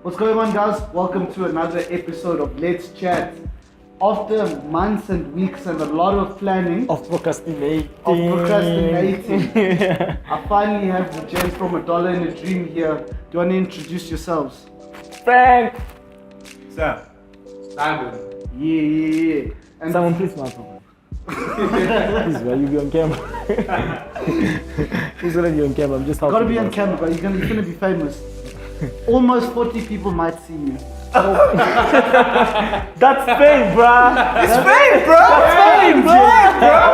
What's going on, guys? Welcome to another episode of Let's Chat. After months and weeks and a lot of planning, Of procrastinating. I finally have the gents from $1 in a Dream here. Do you want to introduce yourselves? Frank! Sam. Simon. Yeah. And Someone please smile for me. Please, bro, you be on camera. Who's gonna be on camera? I'm just helping. gotta be you on guys. camera, but you're gonna be famous. Almost 40 people might see you. That's fame, bruh! It's fame, bro!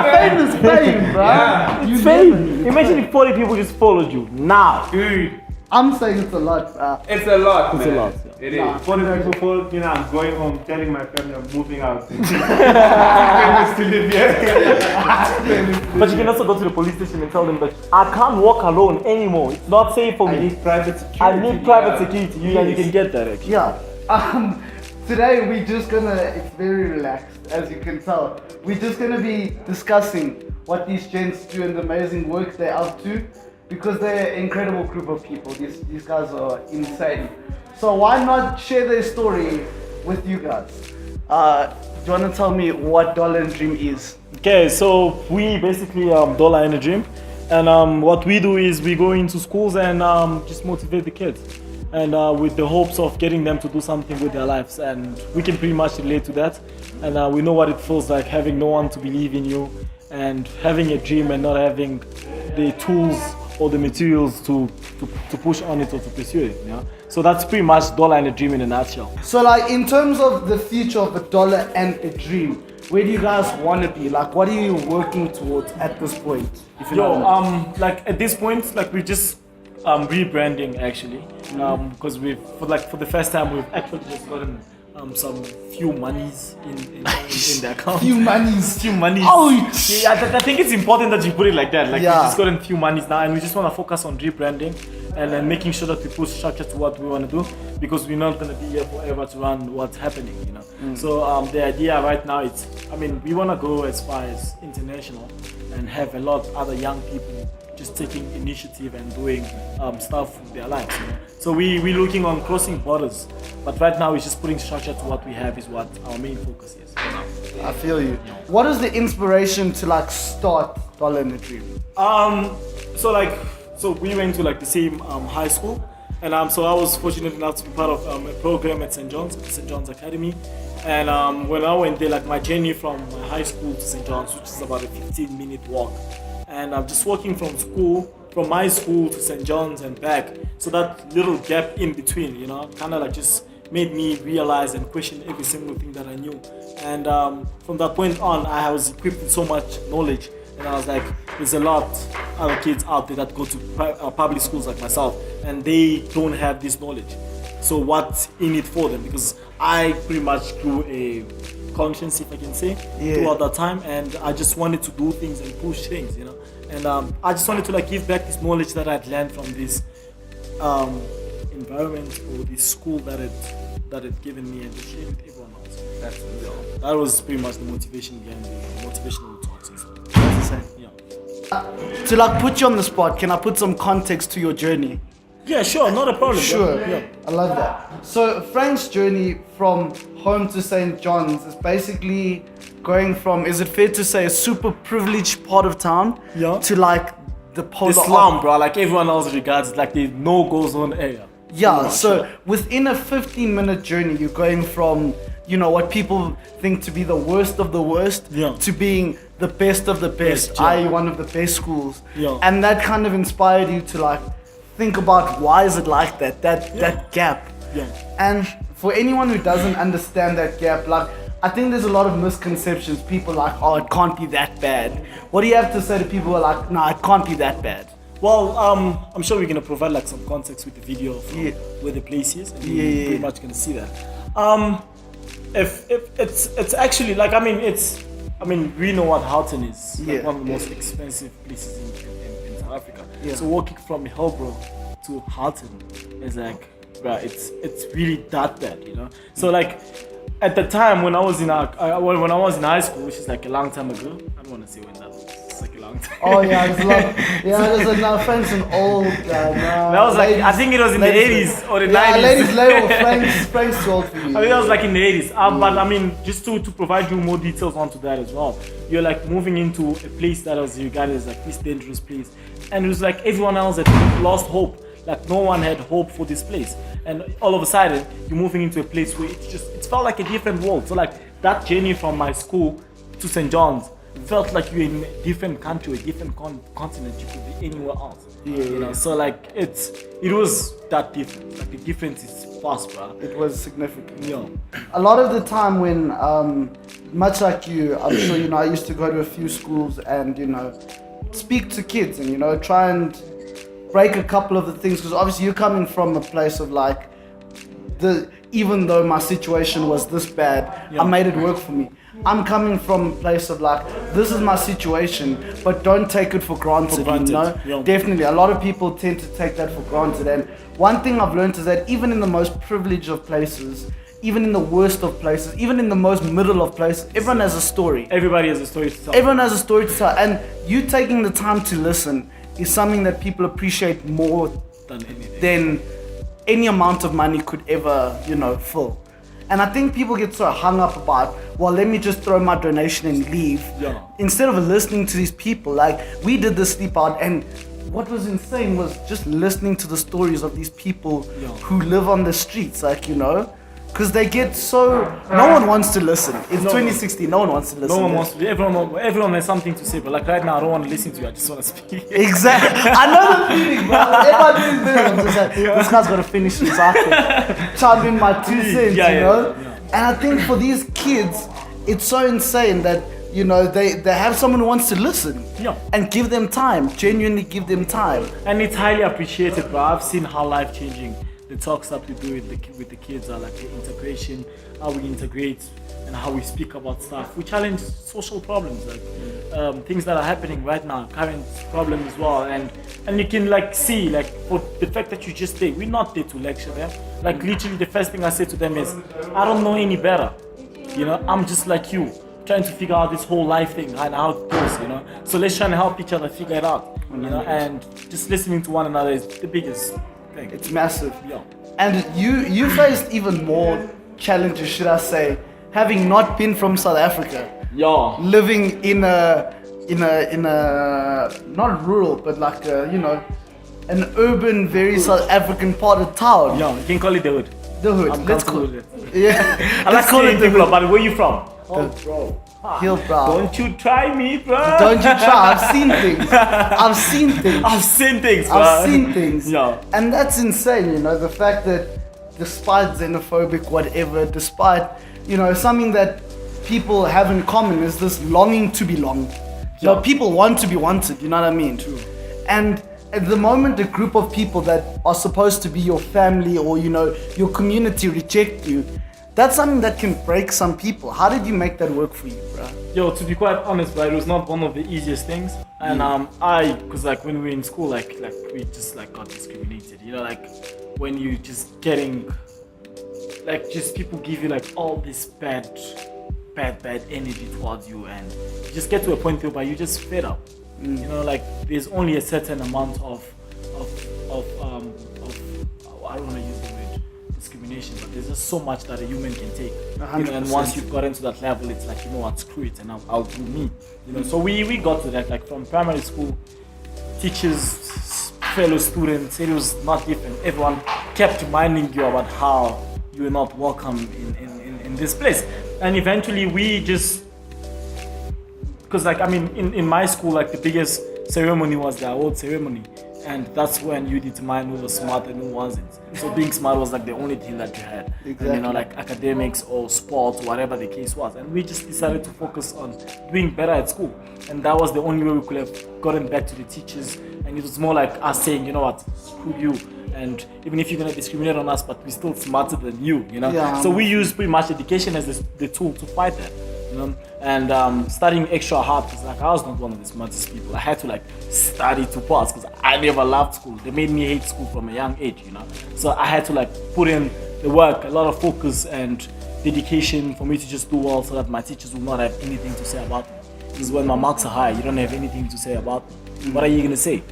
Fame is fame, bro! Yeah. You It's never fame! knew. Imagine if 40 people just followed you now. Dude, I'm saying it's a lot, bro. it's a lot, It's man. a lot, It Nah. is. 40 people follow, I'm going home telling my family I'm moving out. Famous to live here. But you can also go to the police station and tell them that I can't walk alone anymore. It's not safe for I me. need private security. I need private security. You can get that actually. Yeah. Today we're just gonna, it's very relaxed, as you can tell. We're just gonna be discussing what these gents do and the amazing work they're up to, because they're an incredible group of people. These guys are insane. So why not share their story with you guys? Do you wanna tell me what $1 in a Dream is? Okay, so we basically $1 in a Dream, and what we do is we go into schools and just motivate the kids, and with the hopes of getting them to do something with their lives, and we can pretty much relate to that, and we know what it feels like having no one to believe in you, and having a dream and not having the tools or the materials to push on it or to pursue it. You know? So that's pretty much $1 in a Dream in a nutshell. So like in terms of the future of $1 and a Dream, where do you guys wanna be? Like what are you working towards at this point? If you know what I mean? Like at this point, like we're just rebranding actually, because for the first time we've actually just gotten some few monies in the account. Few monies. Few monies. Ouch! Yeah, I think it's important that you put it like that. Like Yeah. we just gotten few monies now, and we just want to focus on rebranding and then making sure that we put structure to what we want to do, because we're not gonna be here forever to run what's happening, you know. So the idea right now is, we want to go as far as international and have a lot of other young people just taking initiative and doing stuff with their lives, you know? So we're looking on crossing borders, but right now we're just putting structure to what we have is what our main focus is. I feel you. What is the inspiration to like start $1 in a Dream? So we went to like the same high school, and so I was fortunate enough to be part of a program at St. John's Academy. And when I went there, like my journey from my high school to St. John's, which is about a 15-minute walk, and I'm just walking from my school to St. John's and back. So that little gap in between, you know, kind of like just made me realize and question every single thing that I knew. And from that point on, I was equipped with so much knowledge, and I was like, there's a lot other kids out there that go to public schools like myself, and they don't have this knowledge. So what's in it for them? Because I pretty much grew a conscience, if I can say, throughout that time, and I just wanted to do things and push things, you know. And I just wanted to like give back this knowledge that I'd learned from this environment or this school that had given me, and to share with everyone else. That was pretty much the motivation behind the motivational talks and stuff. That's the same. Yeah. To like put you on the spot, can I put some context to your journey? Yeah, sure, not a problem. Sure. Yeah. I love that. So Frank's journey from home to St. John's is basically going from, is it fair to say, a super privileged part of town to like the polar The slum, bro. Like everyone else regards, like the no-go zone area. Yeah, so within a 15-minute journey, you're going from, you know, what people think to be the worst of the worst to being the best of the best, i.e. one of the best schools. Yeah. And that kind of inspired you to like think about why is it like that gap. Yeah. And for anyone who doesn't understand that gap, like I think there's a lot of misconceptions. People like, oh, it can't be that bad. What do you have to say to people who are like, no, it can't be that bad? Well, I'm sure we're gonna provide like some context with the video of where the place is, and you're pretty much gonna see that. If it's actually like, we know what Houghton is, like one of the most expensive places in South Africa. So walking from Hillbrow to Houghton is like, bruh, it's really that bad, you know. So like at the time when I was in high school, which is like a long time ago, I don't want to say when that was. It's like a long time. Oh yeah, there's a lot. Yeah, there's like now Frank's an old guy. No, That was like, I think it was in the 80s or the 90s. Yeah, ladies label Frank's too old for you. I think that was like in the 80s. But I mean, just to provide you more details onto that as well. You're like moving into a place that was regarded as like this dangerous place. And it was like everyone else had lost hope. Like no one had hope for this place. And all of a sudden, you're moving into a place where it felt like a different world. So like that journey from my school to St. John's felt like you're in a different country, a different continent. You could be anywhere else. Yeah, you know. So like it was that different. Like the difference is fast, bro. It was significant. Yeah. A lot of the time when, much like you, I'm sure you know, I used to go to a few schools and speak to kids and try and break a couple of the things, because obviously you're coming from a place of like even though my situation was this bad, I made it work for me. I'm coming from a place of like, this is my situation, but don't take it for granted. Yeah. Definitely, a lot of people tend to take that for granted. And one thing I've learned is that even in the most privileged of places, even in the worst of places, even in the most middle of places, everyone has a story. Everybody has a story to tell. Everyone has a story to tell. And you taking the time to listen is something that people appreciate more Than anything. than any amount of money could ever, fill. And I think people get so hung up about, well, let me just throw my donation and leave. Yeah. Instead of listening to these people. Like, we did the sleep out, and what was insane was just listening to the stories of these people who live on the streets, because they get so, no one wants to listen. It's 2016, no one wants to listen. No one wants to. Everyone has something to say, but like right now, I don't want to listen to you. I just want to speak. Exactly. I know the feeling, bro. Everybody is there. I'm just like, this guy's got to finish his article. Chime in my 2 cents, Yeah. And I think for these kids, it's so insane that, they have someone who wants to listen. Yeah. And give them time. Genuinely give them time. And it's highly appreciated, bro. I've seen how life-changing the talks that we do with the kids are, like the integration, how we integrate and how we speak about stuff. We challenge social problems, like things that are happening right now, current problems as well. And you can like see, like, for the fact that you just there, we're not there to lecture them. Like literally the first thing I say to them is, I don't know any better. I'm just like you, trying to figure out this whole life thing and how it goes, So let's try and help each other figure it out, and just listening to one another is the biggest thing. It's massive. Yeah. And you faced even more challenges, should I say, having not been from South Africa. Yeah. Living in a not rural, but like an urban, very South African part of town. Yeah, you can call it the hood. The hood. I'm Let's call comfortable it. with it. Yeah. I like calling people, but where you from? Oh, bro. Hill, bro. Don't you try me, bro. Don't you try. I've seen things. I've seen things. I've seen things, bro. I've seen things. Yeah. And that's insane, the fact that despite xenophobic whatever, despite, something that people have in common is this longing to belong. People want to be wanted, you know what I mean? True. And at the moment a group of people that are supposed to be your family or, your community reject you, that's something that can break some people. How did you make that work for you, bro? Yo, to be quite honest, bro, it was not one of the easiest things. And cause like when we were in school, like we just like got discriminated, like when you just getting, like just people give you like all this bad energy towards you, and you just get to a point where you just fed up. Like there's only a certain amount of I don't want to use the word discrimination, but there's just so much that a human can take. And once you've gotten to that level, it's like, what, screw it, and I'll do me. So we got to that, like from primary school, teachers, fellow students, it was not different. Everyone kept reminding you about how you were not welcome in this place. And eventually we just, because like, in my school, like the biggest ceremony was the award ceremony. And that's when you determine who was smart and who wasn't. So being smart was like the only thing that you had. Exactly. And, like academics or sports, whatever the case was. And we just decided to focus on doing better at school. And that was the only way we could have gotten back to the teachers. And it was more like us saying, screw you. And even if you're gonna discriminate on us, but we're still smarter than you, Yeah. So we use pretty much education as the tool to fight that. And studying extra hard, because like I was not one of the smartest people. I had to like study to pass because I never loved school. They made me hate school from a young age, So I had to like put in the work, a lot of focus and dedication for me to just do well, so that my teachers will not have anything to say about me. is when my marks are high. You don't have anything to say about me. What are you gonna say?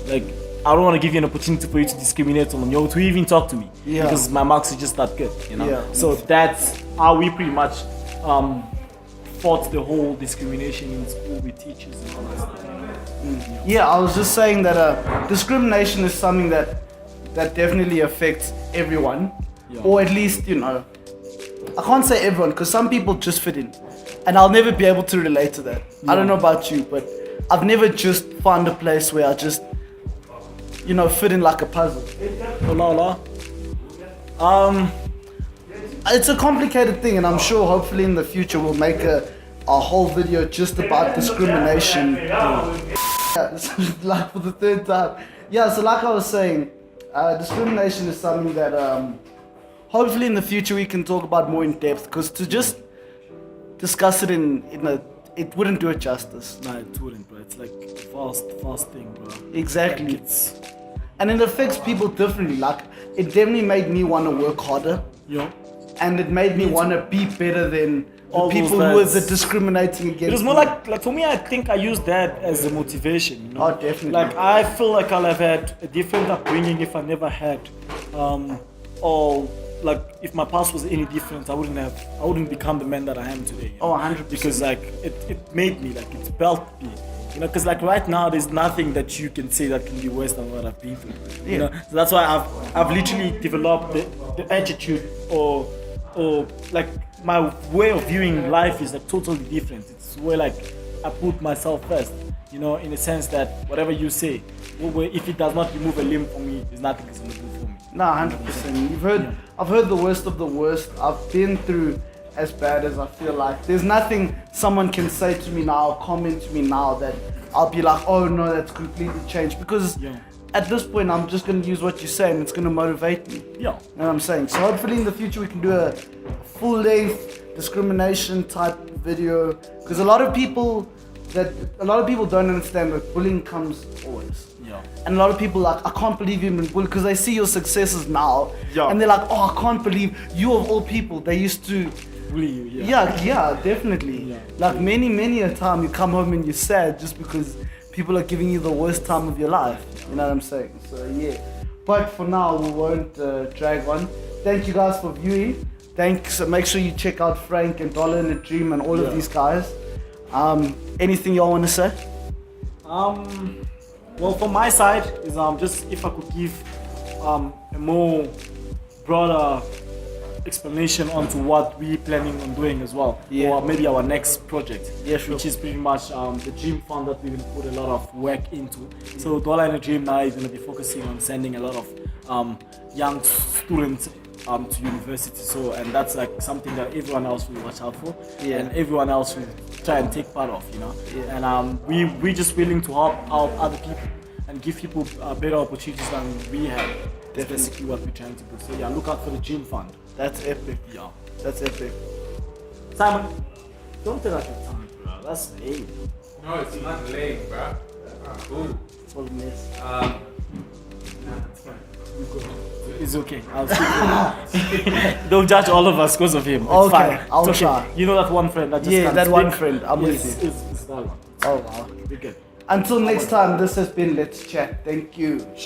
Like, I don't want to give you an opportunity for you to discriminate on you, to even talk to me, because my marks are just that good, you know. Yeah. So that's how we pretty much fought the whole discrimination in school with teachers and all that stuff. Yeah, I was just saying that discrimination is something that definitely affects everyone, or at least, you know, I can't say everyone because some people just fit in, and I'll never be able to relate to that. I don't know about you, but I've never just found a place where I just, you know, fit in like a puzzle. Hola. It's a complicated thing, and I'm sure hopefully in the future we'll make a whole video just about discrimination. Yeah, like for the third time. Yeah, so like I was saying, discrimination is something that hopefully in the future we can talk about more in depth, because to just discuss it it wouldn't do it justice. No, it wouldn't, bro. It's like a fast thing, bro. Exactly. Like and it affects people differently. Like, it definitely made me want to work harder. Yeah. And it made me want to be better than All the people those who were lads. discriminating against It was more me. like for me, I think I used that as a motivation, you know? Oh, definitely. Like, I feel like I'll have had a different upbringing if I never had, or like if my past was any different, I wouldn't become the man that I am today. You know? Oh, 100%. Because like it made me, like, it built me. You know, because like right now there's nothing that you can say that can be worse than what I've been through. You know, so that's why I've literally developed the attitude or like my way of viewing life is like totally different. It's where like I put myself first. You know, in the sense that whatever you say, if it does not remove a limb from me, there's nothing it's gonna do for me. No, 100%. I've heard the worst of the worst. I've been through as bad as I feel like. There's nothing someone can say to me now, comment to me now that I'll be like, oh no, that's completely changed. Because at this point, I'm just going to use what you say and it's going to motivate me. Yeah. You know what I'm saying? So hopefully in the future we can do a full-length discrimination type video. Because a lot of people don't understand that bullying comes always. Yeah. And a lot of people like, I can't believe you've been bullied, because they see your successes now. Yeah. And they're like, oh, I can't believe you of all people. They used to Bully you, yeah, definitely. Yeah. Like many a time you come home and you're sad just because people are giving you the worst time of your life. You know what I'm saying? So yeah. But for now, we won't drag on. Thank you guys for viewing. Thanks. Make sure you check out Frank and Dollar and a Dream and all of these guys. Anything y'all want to say? Well, from my side is just if I could give a more broader explanation onto what we're planning on doing as well, or maybe our next project, which is pretty much the dream fund that we're going to put a lot of work into. So Dollar and a Dream now is going to be focusing on sending a lot of young students to university. So, and that's like something that everyone else will watch out for, and everyone else will try and take part of, you know. And we're just willing to help out other people and give people better opportunities than we have. That's basically what we're trying to do. So yeah, look out for the dream fund. That's epic. Yeah. That's epic. Simon, don't tell us your tongue, bro. That's lame. No, it's not lame, bro. Cool. It's all mess. It's okay. I'll speak to him. Don't judge all of us because of him. It's Okay, fine. I'll It's okay. try. You know that one friend that just Yeah, can't that speak? one friend. I'm with you. It's that one. Oh wow. We're good. Until next time, this has been Let's Chat. Thank you.